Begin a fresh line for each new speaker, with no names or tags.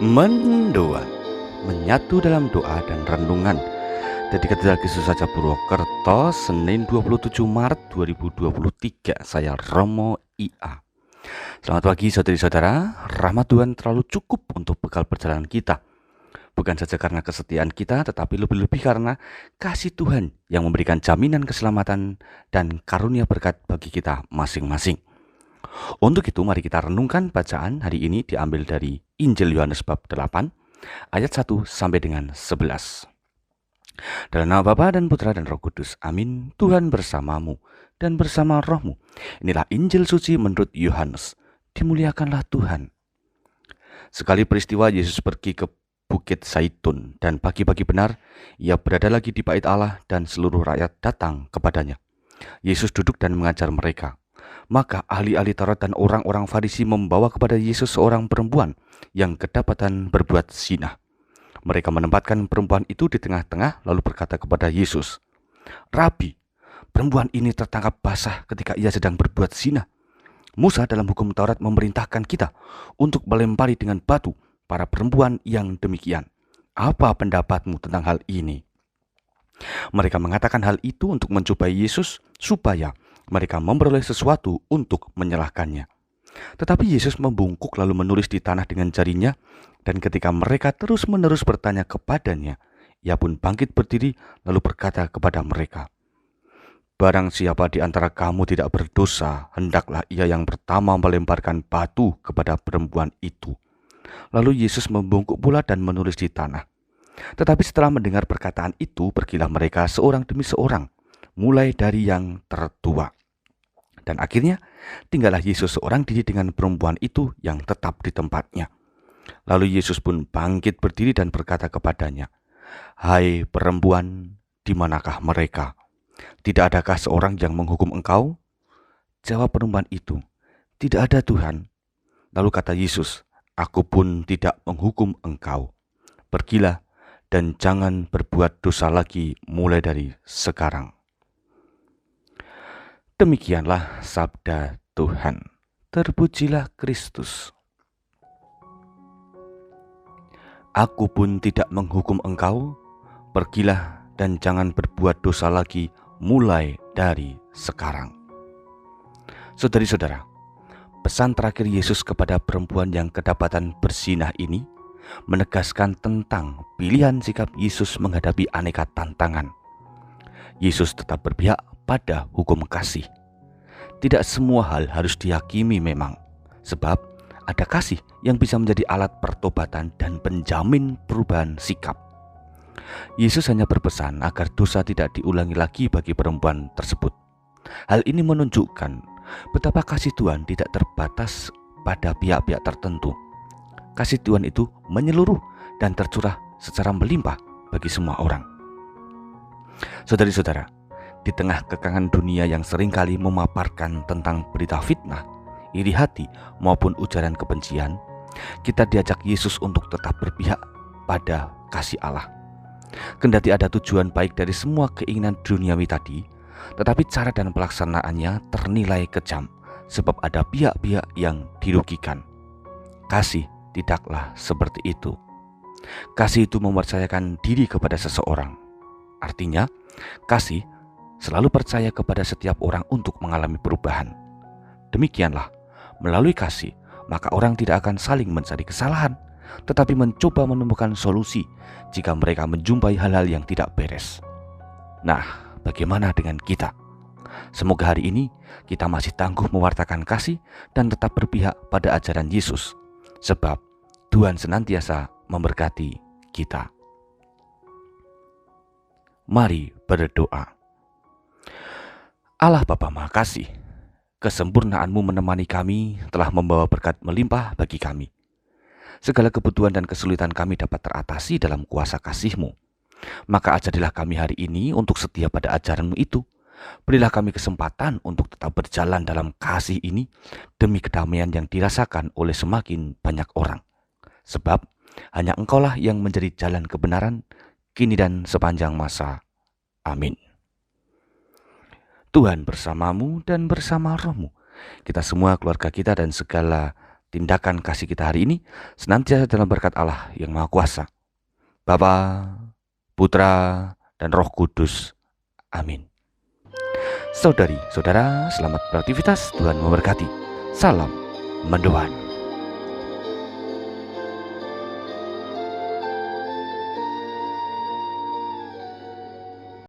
Mendua, menyatu dalam doa dan renungan dari Katedral Yesus Saja Purwokerto, Senin 27 Maret 2023. Saya Romo IA. Selamat pagi saudari-saudara. Rahmat Tuhan terlalu cukup untuk bekal perjalanan kita. Bukan saja karena kesetiaan kita, tetapi lebih-lebih karena kasih Tuhan yang memberikan jaminan keselamatan dan karunia berkat bagi kita masing-masing. Untuk itu mari kita renungkan bacaan hari ini diambil dari Injil Yohanes bab 8 ayat 1 sampai dengan 11. Dalam nama Bapa dan Putra dan Roh Kudus. Amin. Tuhan bersamamu dan bersama rohmu. Inilah Injil suci menurut Yohanes. Dimuliakanlah Tuhan. Sekali peristiwa Yesus pergi ke Bukit Zaitun, dan pagi-pagi benar ia berada lagi di bait Allah dan seluruh rakyat datang kepadanya. Yesus duduk dan mengajar mereka. Maka ahli-ahli Taurat dan orang-orang Farisi membawa kepada Yesus seorang perempuan yang kedapatan berbuat zina. Mereka menempatkan perempuan itu di tengah-tengah lalu berkata kepada Yesus, "Rabi, perempuan ini tertangkap basah ketika ia sedang berbuat zina. Musa dalam hukum Taurat memerintahkan kita untuk melempari dengan batu para perempuan yang demikian. Apa pendapatmu tentang hal ini?" Mereka mengatakan hal itu untuk mencobai Yesus supaya mereka memperoleh sesuatu untuk menyalahkannya. Tetapi Yesus membungkuk lalu menulis di tanah dengan jarinya, dan ketika mereka terus-menerus bertanya kepadanya, ia pun bangkit berdiri lalu berkata kepada mereka, "Barang siapa di antara kamu tidak berdosa, hendaklah ia yang pertama melemparkan batu kepada perempuan itu." Lalu Yesus membungkuk pula dan menulis di tanah. Tetapi setelah mendengar perkataan itu, pergilah mereka seorang demi seorang, mulai dari yang tertua. Dan akhirnya tinggallah Yesus seorang diri dengan perempuan itu yang tetap di tempatnya. Lalu Yesus pun bangkit berdiri dan berkata kepadanya, "Hai perempuan, di manakah mereka? Tidak adakah seorang yang menghukum engkau?" Jawab perempuan itu, "Tidak ada, Tuhan." Lalu kata Yesus, "Aku pun tidak menghukum engkau. Pergilah dan jangan berbuat dosa lagi mulai dari sekarang." Demikianlah sabda Tuhan. Terpujilah Kristus. "Aku pun tidak menghukum engkau. Pergilah dan jangan berbuat dosa lagi mulai dari sekarang." Saudari-saudara, pesan terakhir Yesus kepada perempuan yang kedapatan berzinah ini menegaskan tentang pilihan sikap Yesus menghadapi aneka tantangan. Yesus tetap berpihak pada hukum kasih. Tidak semua hal harus dihakimi memang, sebab ada kasih yang bisa menjadi alat pertobatan dan penjamin perubahan sikap. Yesus hanya berpesan agar dosa tidak diulangi lagi bagi perempuan tersebut. Hal ini menunjukkan betapa kasih Tuhan tidak terbatas pada pihak-pihak tertentu. Kasih Tuhan itu menyeluruh dan tercurah secara melimpah bagi semua orang. Saudari-saudara, di tengah kekangan dunia yang seringkali memaparkan tentang berita fitnah, iri hati maupun ujaran kebencian, kita diajak Yesus untuk tetap berpihak pada kasih Allah. Kendati ada tujuan baik dari semua keinginan duniawi tadi, tetapi cara dan pelaksanaannya ternilai kejam sebab ada pihak-pihak yang dirugikan. Kasih tidaklah seperti itu. Kasih itu mempercayakan diri kepada seseorang. Artinya, kasih selalu percaya kepada setiap orang untuk mengalami perubahan. Demikianlah, melalui kasih, maka orang tidak akan saling mencari kesalahan, tetapi mencoba menemukan solusi jika mereka menjumpai hal-hal yang tidak beres. Nah, bagaimana dengan kita? Semoga hari ini kita masih tangguh mewartakan kasih dan tetap berpihak pada ajaran Yesus, sebab Tuhan senantiasa memberkati kita. Mari berdoa. Allah Bapa Maha Kasih, kesempurnaanmu menemani kami telah membawa berkat melimpah bagi kami. Segala kebutuhan dan kesulitan kami dapat teratasi dalam kuasa kasih-Mu. Maka ajarilah kami hari ini untuk setia pada ajaran-Mu itu. Berilah kami kesempatan untuk tetap berjalan dalam kasih ini demi kedamaian yang dirasakan oleh semakin banyak orang. Sebab hanya Engkaulah yang menjadi jalan kebenaran kini dan sepanjang masa. Amin. Tuhan bersamamu dan bersama rohmu. Kita semua, keluarga kita dan segala tindakan kasih kita hari ini senantiasa dalam berkat Allah yang Maha Kuasa, Bapa, Putra, dan Roh Kudus. Amin. Saudari, saudara, selamat beraktivitas. Tuhan memberkati. Salam mendoan.